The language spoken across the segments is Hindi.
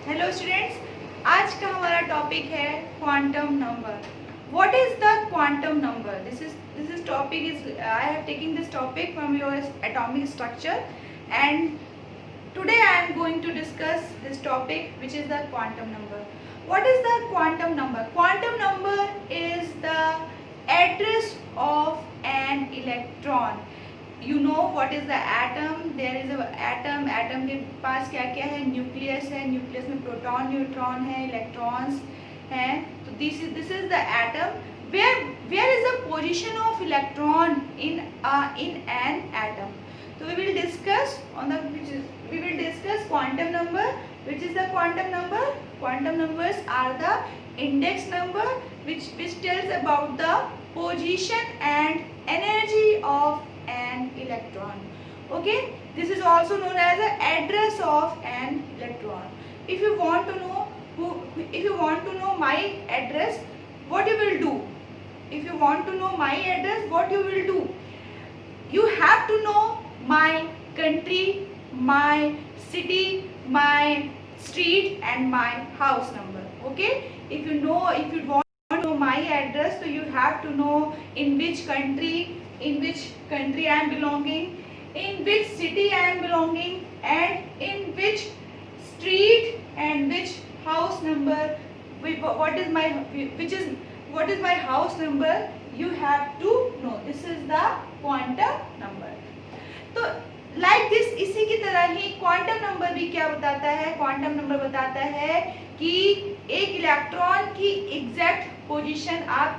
हेलो स्टूडेंट्स, आज का हमारा टॉपिक है quantum number. What is the quantum number? This is topic is I have taking this topic from your atomic structure and today I am going to discuss this topic, which is the quantum number. What is the quantum number? Quantum number is the address of an electron. You know what is the atom? There is a atom. Atom के पास क्या क्या है? न्यूक्लियस है. न्यूक्लियस में प्रोटॉन, न्यूट्रॉन है, इलेक्ट्रॉन्स हैं. तो this is the atom. Where is the position of electron in an atom? So we will discuss quantum number. Which is the quantum number? Quantum numbers are the index number which tells about the position and energy of an electron. Okay, this is also known as the address of an electron. If you want to know my address, what you will do? If you want to know my address, what you will do? You have to know my country, my city, my street and my house number. Okay, if you want to know my address, so you have to know in which country I am belonging, in which city I am belonging, and in which street and which house number. What is my house number? You have to know. This is the quantum number. तो लाइक दिस, इसी की तरह ही क्वांटम नंबर भी क्या बताता है? क्वांटम नंबर बताता है कि एक इलेक्ट्रॉन की एग्जैक्ट पोजीशन आप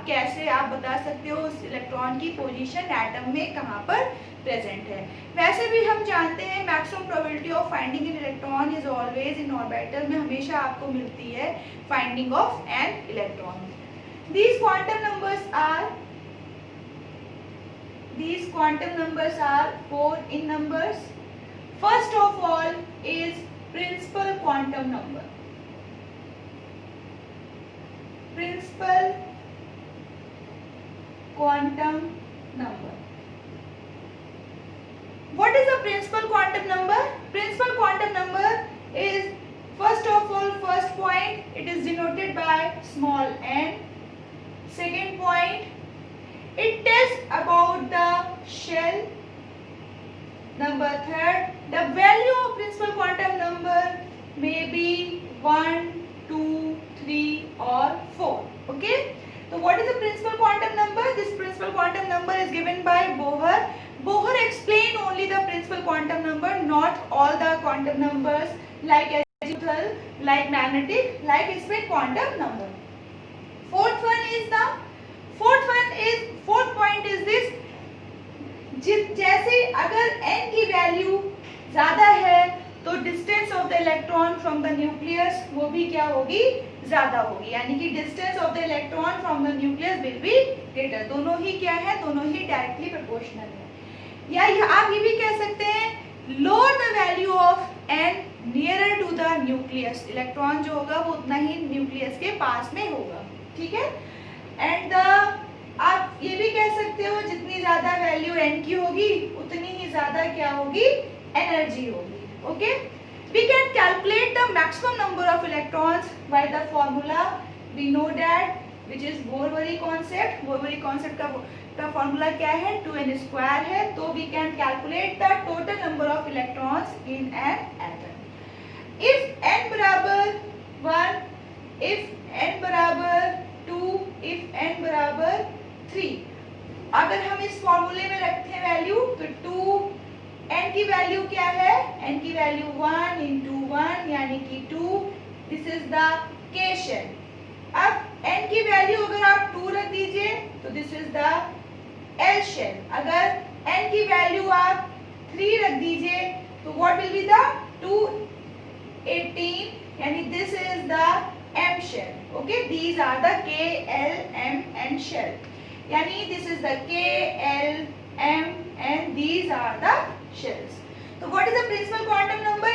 बता सकते हो उस इलेक्ट्रॉन की पोजीशन एटम में कहाँ पर प्रेजेंट है. वैसे भी हम जानते हैं maximum probability of finding an electron is always in orbital में हमेशा आपको मिलती है finding of an electron. These quantum numbers are 4 in numbers. First of all is principal quantum number. Principal quantum number. What is the principal quantum number? Principal quantum number is, first of all, first point, it is denoted by small n. Second point, it tells about the shell. Number third, the value of principal quantum number may be 1, 2, 3 or 4. Okay, so what is the principal quantum number? This principal quantum number is given by Bohr. Bohr explained only the principal quantum number, not all the quantum numbers like azimuthal, like magnetic, like spin quantum number. Fourth point is this. जैसे अगर n की वैल्यू ज्यादा है तो distance of the electron from the nucleus वो भी क्या होगी? ज्यादा होगी. यानी कि distance of the electron from the nucleus will be greater. दोनों ही क्या है? दोनों ही डायरेक्टली प्रोपोर्शनल है. या आप ये भी कह सकते हैं lower the value of n nearer to the nucleus. Electron जो होगा वो उतना ही न्यूक्लियस के पास में होगा. ठीक है. एंड आप ये भी कह सकते हो जितनी ज्यादा वैल्यू n की होगी उतनी ही ज्यादा क्या होगी? एनर्जी होगी. Okay, we can calculate the maximum number of electrons by the formula. We know that which is Bohr Bury concept. Bohr Bury concept का फॉर्मूला क्या है? 2n² है. तो we can calculate the total number of electrons in an atom. If n बराबर 1, इफ n बराबर 2, इफ n बराबर 3, अगर हम इस फॉर्मूले में रखें वैल्यू तो 2, n की वैल्यू क्या है? n की वैल्यू 1 into 1 यानी कि 2. This is the k shell. अब n की वैल्यू अगर आप 2 रख दीजिए तो this is the l shell. अगर n की वैल्यू आप 3 रख दीजिए तो व्हाट विल बी द 218 यानी this is the m shell. Okay, these are the k, l, m and shell. यानी this is the k, l, m and these are the shells. तो what is the principal quantum number?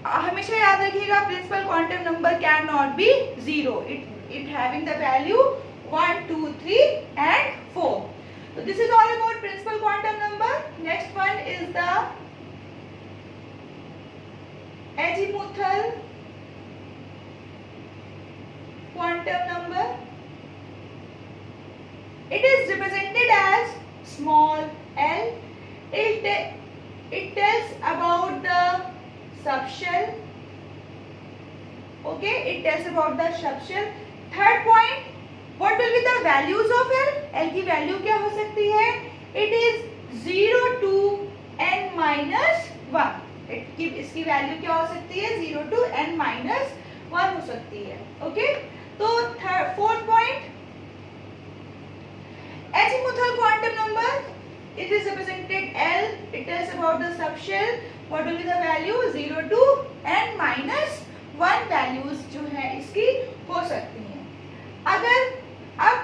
हमेशा याद रखिएगा principal quantum number cannot be 0. It having the value 1, 2, 3 and 4. So this is all about principal quantum number. Next one is the azimuthal quantum number. It is represented as small l. It tells about the subshell. Okay, it tells about the subshell. Third point, what will be the values of L? L की वैल्यू क्या हो सकती है? It is 0 to n minus 1. इसकी वैल्यू क्या हो सकती है? 0 to n minus 1 हो सकती है. ओके, तो fourth point, azimuthal quantum number, it is represented L. It tells about the subshell. What will be the value? 0 to n minus 1 values जो है इसकी हो सकती हैं. अगर अब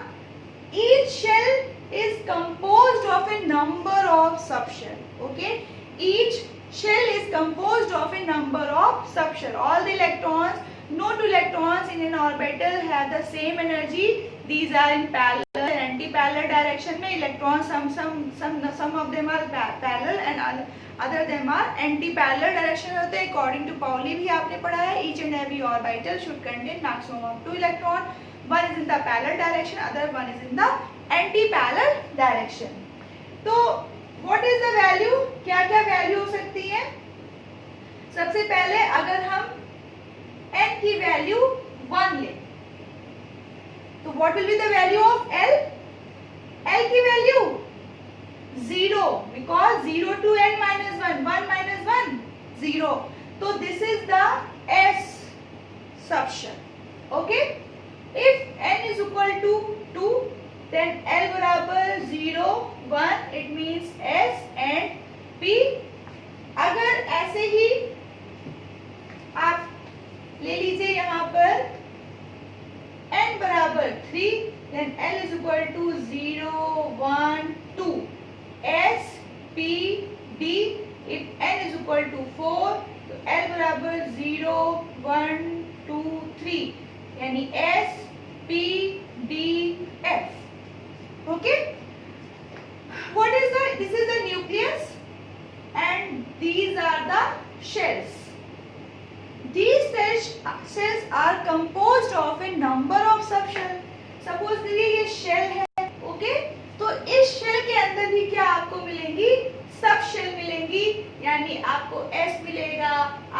each shell is composed of a number of subshell. Okay, each shell is composed of a number of subshell. All the electrons, no two electrons in an orbital have the same energy. These are in parallel and anti-parallel direction में electrons, some of them are parallel and other them are anti-parallel direction होते हैं. According to Pauli भी आपने पढ़ा है, each and every orbital should contain maximum of 2 electrons. One is in the parallel direction, other one is in the anti-parallel direction. तो what is the value? क्या क्या वैल्यू हो सकती है? सबसे पहले अगर हम n की वैल्यू 1 लें, तो what will be the value of L? L की value 0, because 0 to n minus 1, 1 minus 1, 0. So this is the S subshell. Okay? If n is equal to 2, then L बराबर 0, 1, it means S and P. अगर ऐसे ही आप ले लीजिए यहाँ पर n बराबर 3, then L is equal to 0, 1, 2, S, P, D. If n is equal to 4, तो L बराबर 0, 1, 2, 3, यानी S, P, D, F. Okay? What is the? This is the nucleus, and these are the shells. These cells are composed of a number of subshells. Suppose करिए ये shell है, okay? तो इस shell के अंदर भी क्या आपको मिलेंगी? सबशेल मिलेंगी, यानी आपको S मिलेगा,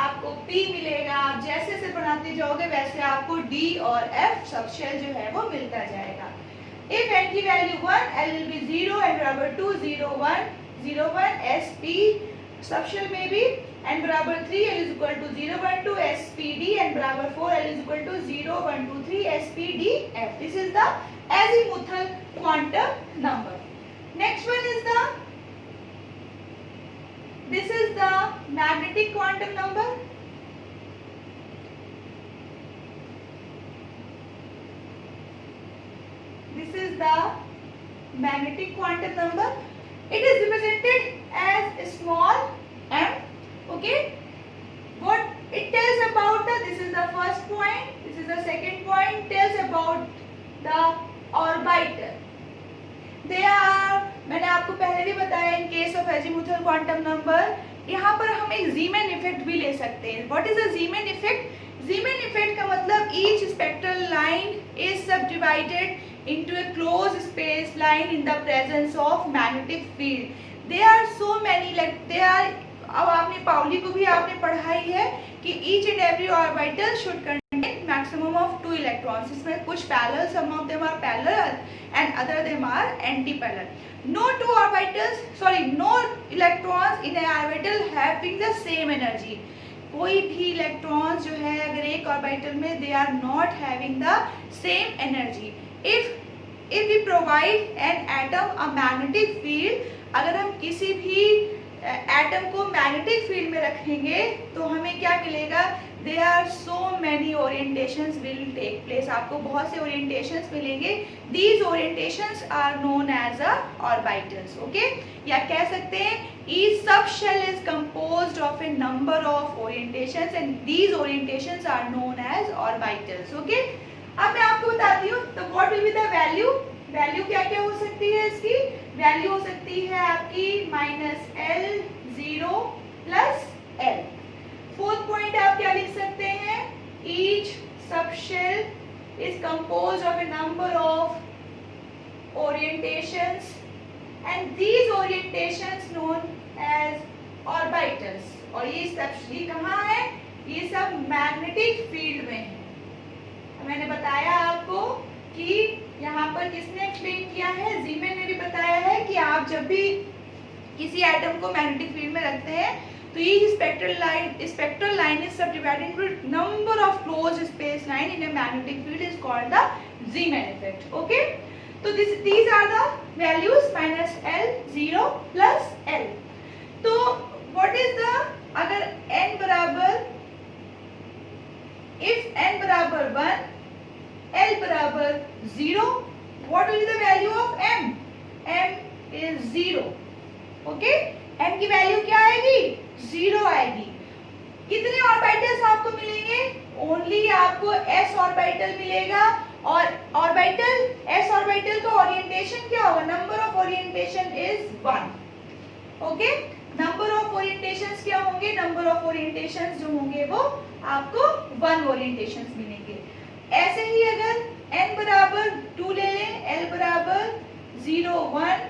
आपको P मिलेगा. आप जैसे से बनाते जाओगे वैसे आपको D और F सबशेल जो है वो मिलता जाएगा. If n की value 1, L will be 0, n बराबर 2, 0, 1, 0, 1, S, P. सबशेल में भी n बराबर 3, L is equal to 0, 1, 2, S, P, D. n बराबर 4, L is equal to 0, 1, 2, 3, S, P, D, F. This is the azimuthal quantum number. Next one is this is the magnetic quantum number. This is the magnetic quantum number. It is represented as a small m. Okay. What it tells about this is the first point. This is the second point. Tells about the orbital. They are, मैंने आपको पहले भी बताया, in case of azimuthal quantum number यहाँ पर हम एक Zeeman effect भी ले सकते हैं. What is a Zeeman effect? Zeeman effect का मतलब each spectral line is subdivided into a closed space line in the presence of magnetic field. There are so many, like there are, अब आपने पाउली को भी आपने पढ़ाई है कि each and every orbital should contain maximum of 2 electrons. इसमें कुछ parallel, some of them are parallel and other them are anti-parallel. No two orbitals, no electrons in an orbital having the same energy. कोई भी इलेक्ट्रॉन्स जो है अगर एक ऑर्बिटल में they are not having the same energy. If we provide an atom a magnetic field, अगर हम किसी भी एटम को मैग्नेटिक फील्ड में रखेंगे तो हमें क्या मिलेगा? There are so many orientations will take place. आपको बहुत से orientations मिलेंगे. These orientations are known as orbitals. Okay? या कह सकते हैं each subshell is composed of a number of orientations and these orientations are known as orbitals. Okay? अब मैं आपको बताती हूँ तो what will be the value? Value क्या क्या हो सकती है इसकी? वैल्यू हो सकती है आपकी -L0 plus L. Fourth point आप क्या लिख सकते हैं? Each subshell is composed of a number of orientations and these orientations known as orbitals. और ये कहाँ है? ये सब मैग्नेटिक फील्ड में है। मैंने बताया आपको कि यहाँ पर किसने एक्सप्लेन किया है? जीमैन ने भी बताया है कि आप जब भी किसी एटम को मैग्नेटिक फील्ड में रखते हैं तो ये spectral line is subdivided into number of closed space line in a magnetic field is called the Zeeman effect. Okay, so these are the values minus L, 0 plus L. तो what is the, अगर n बराबर, if n बराबर 1, L बराबर 0, what will be the value of m? m is 0. Okay, m की वैल्यू क्या आएगी? 0 आएगी। कितने ऑर्बिटल्स आपको मिलेंगे? ओनली आपको s ऑर्बिटल मिलेगा और ऑर्बिटल s ऑर्बिटल का ओरिएंटेशन क्या होगा? Number of orientation is 1। Okay, number of orientations क्या होंगे? नंबर ऑफ ओरिएंटेशंस जो होंगे वो आपको 1 ओरिएंटेशंस मिलेंगे। ऐसे ही अगर n बराबर 2 ले लें, l बराबर 0, 1,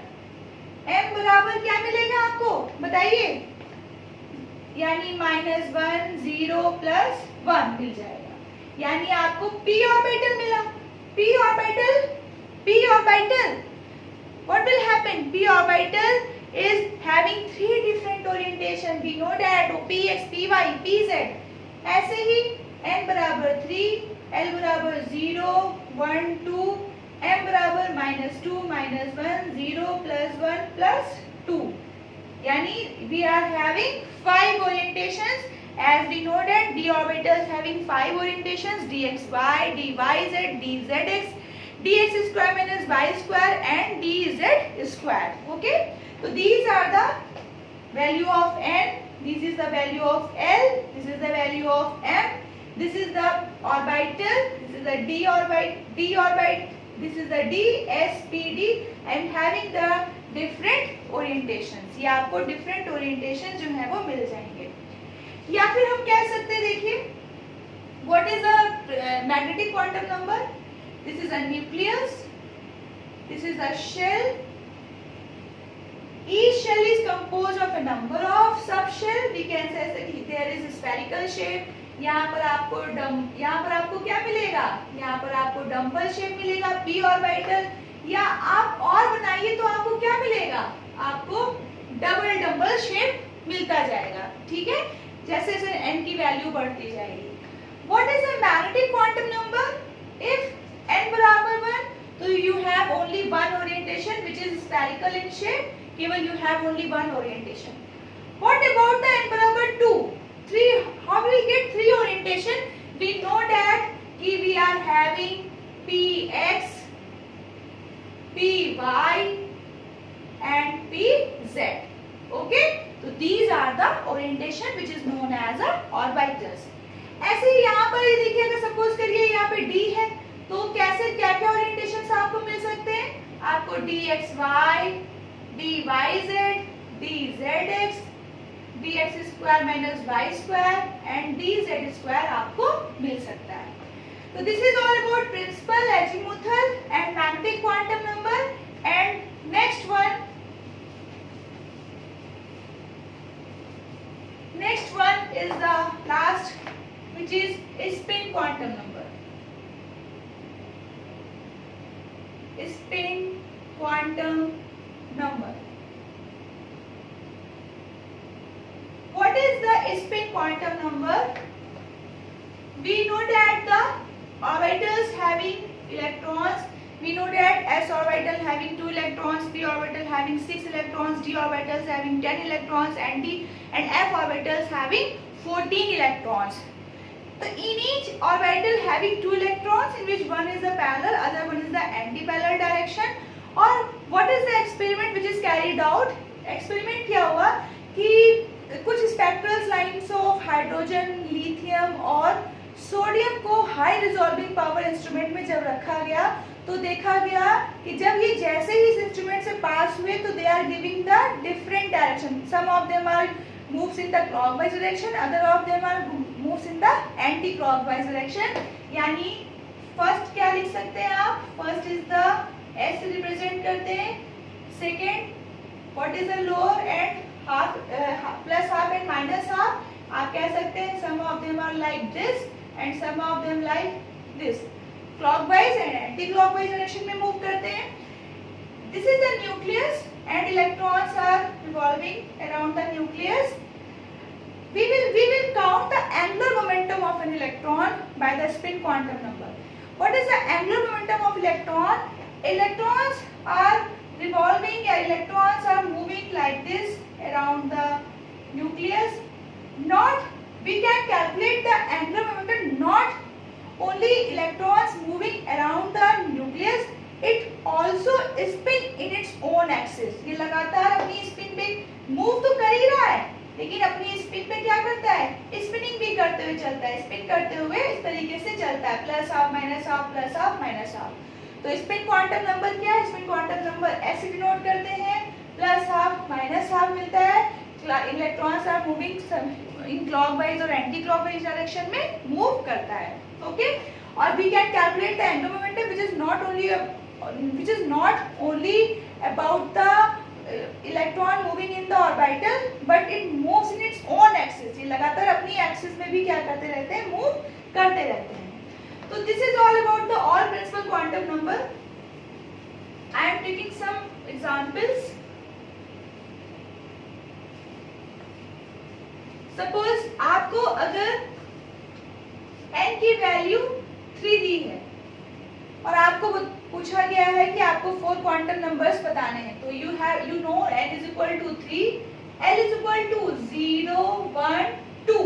m बराबर क्या मिलेगा आपको? बताइए। यानी -1, 0 प्लस 1 मिल जाएगा। यानी आपको p ऑर्बिटल मिला। p orbital what will happen? p orbital is having 3 different orientation. We know that px, py, pz. ऐसे ही n बराबर 3, l बराबर 0, 1, 2, m बराबर -2, -1, 0 plus 1 plus 2. यानी we are having 5 orientations. As we know that d orbitals having 5 orientations: dxy, dyz, dzx, dx square minus y square and dz square. Okay, so these are the value of n. This is the value of L. This is the value of m. This is the orbital. This is the d orbit. This is the d, s, p, d. And having the different orientations. ये आपको different orientations जो है वो मिल जाएंगे। या फिर हम कह सकते हैं, देखिए, what is the magnetic quantum number? This is a nucleus. This is a shell. Each shell is composed of a number of subshell. We can say that there is a spherical shape. यहाँ पर आपको क्या मिलेगा? यहाँ पर आपको डम्बल शेप मिलेगा, p ऑर्बिटल। या आप और बनाइए तो आपको क्या मिलेगा? आपको डबल डम्बल शेप मिलता जाएगा। ठीक है, जैसे जैसे n की वैल्यू बढ़ती जाएगी। What is the magnetic quantum number? If n बराबर 1, तो you have only one orientation which is spherical in shape. केवल you have only one orientation. What about the n बराबर 2? 3. How will we get 3 orientation? We know that we are having px, py and pz. Okay, so these are the orientation which is known as a orbitals. ऐसे ही यहाँ पर ये देखिए, अगर सपोज करिए यहाँ पे d है तो कैसे क्या क्या ओरिएंटेशंस आपको मिल सकते हैं? आपको dxy, dyz, dzx, dx square minus y square and dz square आपको मिल सकता है। So this is all about principal, azimuthal and magnetic quantum number. And next one is the last, which is spin quantum number. Spin quantum number. What is the spin quantum number? We know that the orbitals having electrons, we know that s orbital having 2 electrons, p orbital having 6 electrons, d orbitals having 10 electrons and f orbitals having 14 electrons. So in each orbital having 2 electrons, in which one is the parallel, other one is the anti-parallel direction. Or what is the experiment which is carried out? Experiment क्या हुआ कि कुछ spectral lines of hydrogen, lithium और सोडियम को हाई रिजॉल्विंग पावर इंस्ट्रूमेंट में जब रखा गया तो देखा गया कि जब ये जैसे ही इस इंस्ट्रूमेंट से पास हुए तो they are giving the different direction. Some of them are moves in the clockwise direction, other of them are moves in the anti clockwise direction. यानी फर्स्ट क्या लिख सकते हैं आप? First is the S represent करते हैं. Second what is the lower and half, plus half and minus half. आप कह सकते हैं some of them are like this and some of them like this. Clockwise and anti clockwise direction में मूव करते हैं. This is the nucleus and electrons are revolving around the nucleus. We will count the angular momentum of an electron by the spin quantum number. What is the angular momentum of electron? Electrons are revolving or electrons are moving like this around the nucleus. Not we can calculate the angular momentum not only electrons moving around the nucleus, it also spin in its own axis. ये लगातार अपनी spin पे move तो कर ही रहा है, लेकिन अपनी स्पिन पे क्या करता है? स्पिनिंग भी करते हुए चलता है. स्पिन करते हुए इस तरीके से चलता है, plus half minus half plus half minus half. तो स्पिन क्वांटम नंबर क्या है? स्पिन क्वांटम नंबर ऐसे डिनोट करते हैं, प्लस हाफ माइनस हाफ मिलता है. Electrons are moving in clockwise और एंटी क्लॉकवाइज डायरेक्शन में मूव करता है. ओके. और we can calculate the angular momentum which is not only about the electron moving in the orbital but it moves in its own axis. ये लगातार अपनी एक्सिस में भी क्या करते रहते हैं? मूव करते रहते हैं. तो this is all about the all principal quantum number. I am taking some examples. Suppose आपको अगर n की वैल्यू 3 दी है और आपको पूछा गया है कि आपको 4 क्वांटम नंबर्स बताने हैं. तो you know n is equal to 3, l is equal to 0, 1, 2.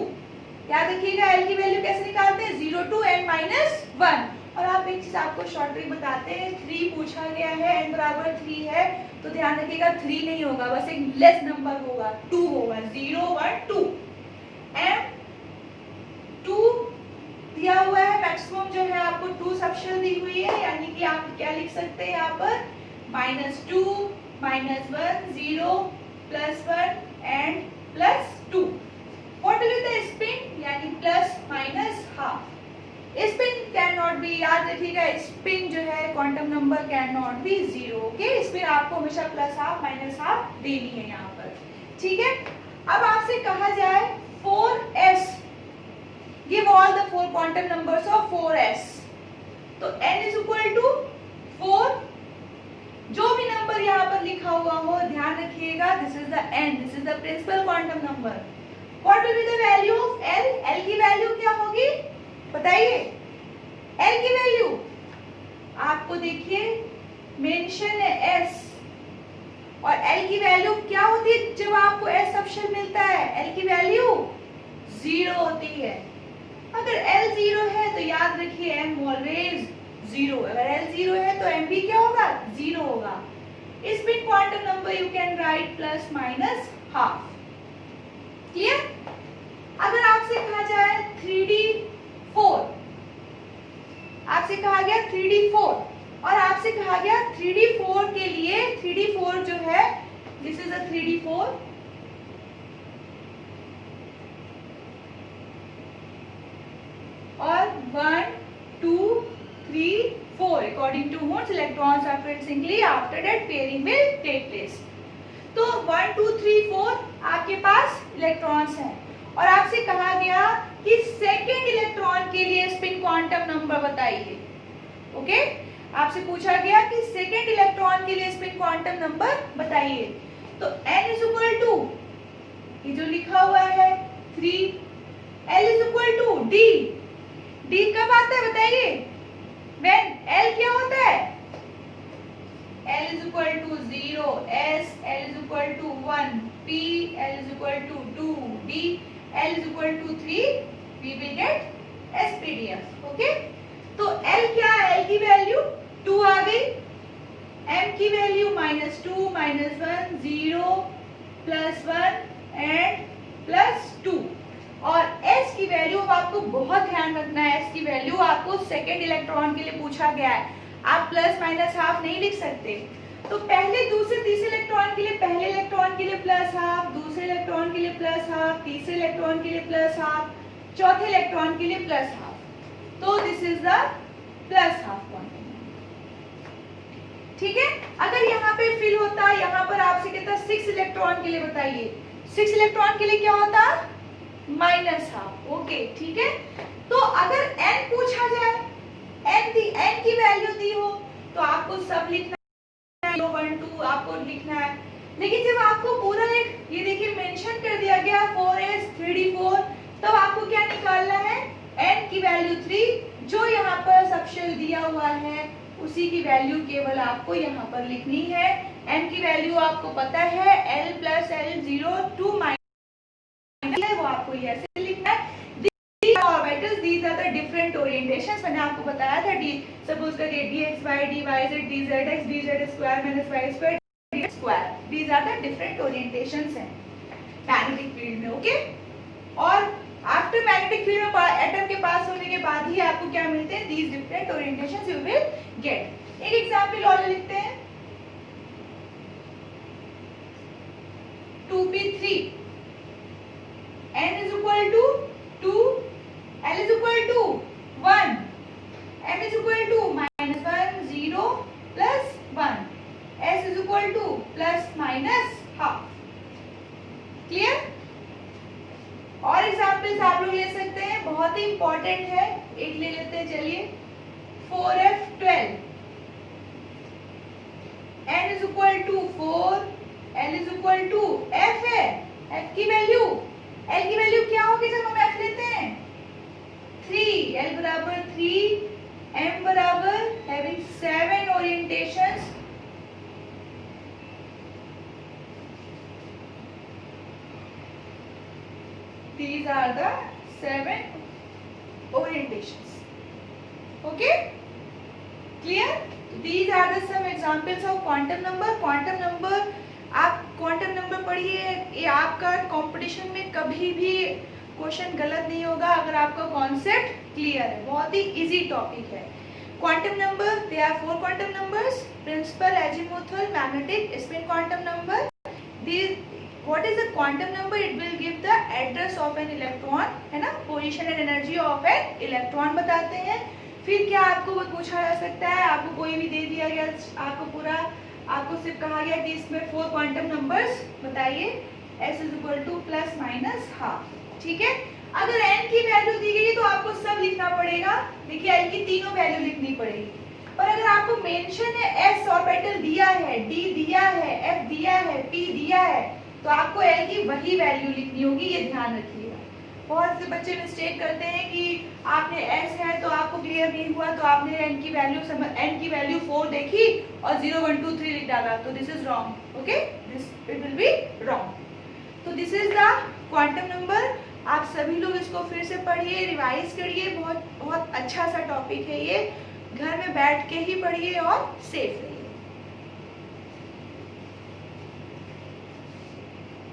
याद रखिएगा l की वैल्यू कैसे निकालते हैं? 0 2 n minus 1. और आप एक चीज आपको शॉर्ट ट्रिक बताते हैं. 3 पूछा गया है, n बराबर 3 है, तो ध्यान रखिएगा 3 नहीं होगा, बस एक लेस नंबर होगा, 2 होगा. 0 1 2. m 2 दिया हुआ है, मैक्सिमम जो है आपको 2 सबशेल दी हुई है, यानी कि आप क्या लिख सकते हैं यहाँ पर? -2 -1 0 +1 and +2. What will be the spin? यानी plus minus half. Spin can not be, याद रखिएगा स्पिन जो है quantum number can not be 0. Okay. Spin आपको हमेशा प्लस हाफ माइनस हाफ देनी है यहाँ पर. ठीक है. अब आपसे कहा जाए 4s, give all the 4 quantum numbers of 4s. तो n is equal to 4. जो भी नंबर यहाँ पर लिखा हुआ हो ध्यान रखिएगा, this is the n, this is the principal quantum number. What will be the value of l? l की वैल्यू क्या होगी बताइए? l की वैल्यू आपको देखिए मेंशन है s, और l की वैल्यू क्या होती है जब आपको s सबशेल मिलता है? l की वैल्यू 0 होती है. अगर L 0 है तो याद रखिए M ऑलवेज 0. अगर L 0 है तो M भी क्या होगा? 0 होगा. Spin quantum number you can write plus minus half. Clear? अगर आपसे कहा जाए 3d4, आपसे कहा गया 3d4 और आपसे कहा गया 3d4 के लिए 3d4 जो है दिस इज अ 3d4 और 1 2 3 4 according to Wundt electrons are filled singly, after that pairing will take place. तो 1 2 3 4 आपके पास इलेक्ट्रॉन्स हैं और आपसे कहा गया कि सेकेंड इलेक्ट्रॉन के लिए स्पिन क्वांटम नंबर बताइए. ओके. आपसे पूछा गया कि सेकेंड इलेक्ट्रॉन के लिए स्पिन क्वांटम नंबर बताइए. तो n is equal to, ये जो लिखा हुआ है 3, l is equal to d. d कब आता है बताइए? when l क्या होता है? l is equal to 0, s, l is equal to 1, p, l is equal to 2, d, l is equal to 3, we will get SPDF. Okay. तो l क्या है? l की वैल्यू 2 आ गई, m की वैल्यू -2 -1 0 +1 एंड +2 और s की वैल्यू आपको बहुत ध्यान रखना है. s की वैल्यू आपको सेकेंड इलेक्ट्रॉन के लिए पूछा गया है. आप प्लस माइनस हाफ नहीं लिख सकते. तो पहले दूसरे तीसरे इलेक्ट्रॉन के लिए पहले इलेक्ट्रॉन के लिए प्लस हाफ, दूसरे इलेक्ट्रॉन के लिए प्लस हाफ, तीसरे इलेक्ट्रॉन के लिए प्लस हाफ, चौथे इलेक्ट्रॉन के लिए प्लस हाफ. तो this is the plus half quantum. ठीक है, अगर यहाँ पे फिल होता, यहाँ पर आपसे कहता 6 इलेक्ट्रॉन के लिए बताइए, 6 इलेक्ट्रॉन के लिए क्या होता, माइनस हाफ। ओके ठीक है, तो अगर n पूछा जाए, n की वैल्यू दी हो तो आपको सब लिखना है, 0 1 2 आपको लिखना है। लेकिन जब आपको पूरा एक ये देखिए मेंशन कर दिया गया 4s 3d4, तब आपको क्या निकालना है, n की वैल्यू 3, जो यहाँ पर सबशेल दिया हुआ है उसी की वैल्यू केवल आपको यहाँ पर लिखनी है। n की वैल्यू आपको पता है, l प्लस l 0 2 माइनस, वो आपको ये ऐसे लिखना है। These orbitals, these are the different orientations। मैंने आपको बताया था सपोज करिए dxy dyz dzx dz square minus y square dz square, these are the different orientations हैं मैग्नेटिक फील्ड में। ओके, और आफ्टर मैग्नेटिक फील्ड में एटम के पास होने के बाद ही आपको क्या मिलते हैं, these different orientations you will get। एक एग्जांपल और लिखते हैं, 2p3 n is equal to 2, l is equal to 1, m is equal to minus 1 0 plus 1, s is equal to plus minus half। Clear? और एग्जांपल्स आप लोग ले सकते हैं, बहुत ही इंपॉर्टेंट है, एक ले लेते हैं चलिए, 4f12 n is equal to 4, l is equal to f है, f की वैल्यू, l की वैल्यू क्या होगी जब हम f लेते हैं, 3, l बराबर 3, m बराबर having 7 orientations, these are the 7 orientations। okay, clear? These are the some examples of quantum number। quantum number, आप क्वांटम नंबर पढ़िए, ये आपका कंपटीशन में कभी भी क्वेश्चन गलत नहीं होगा अगर आपका कॉन्सेप्ट क्लियर है, बहुत ही इजी टॉपिक है। Quantum number, they are 4 quantum numbers, principal, azimuthal, magnetic, spin quantum number. these what is a quantum number, it will give the address of an electron, है ना, position and energy of an electron बताते हैं। फिर क्या आपको वो पूछा जा सकता है, आपको कोई भी दे दिया गया, आपको पूरा, आपको सिर्फ कहा गया कि इसमें 4 क्वांटम नंबर्स बताइए, s is equal to plus minus half। ठीक है, अगर n की वैल्यू दी गई तो आपको सब लिखना पड़ेगा, देखिए n की तीनों वैल्यू लिखनी पड़ेगी। पर अगर आपको मेंशन है s ऑर्बिटल दिया है, d दिया है, f दिया है, p दिया है, तो आपको l की वही वैल्यू लिखनी होगी, ये ध्यान रखिएगा। बहुत से बच्चे मिस्टेक करते हैं कि आपने s है तो आपको क्लियर नहीं हुआ, तो आपने n की वैल्यू 4 देखी और 0 1 2 3 लिख डाला, तो this is wrong. Okay, this it will be wrong. तो this is the quantum number. आप सभी लोग इसको फिर से पढ़िए, रिवाइज करिए, बहुत बहुत अच्छा सा टॉपिक है ये, घर में बैठ के ही पढ़िए और सेफ रहिए।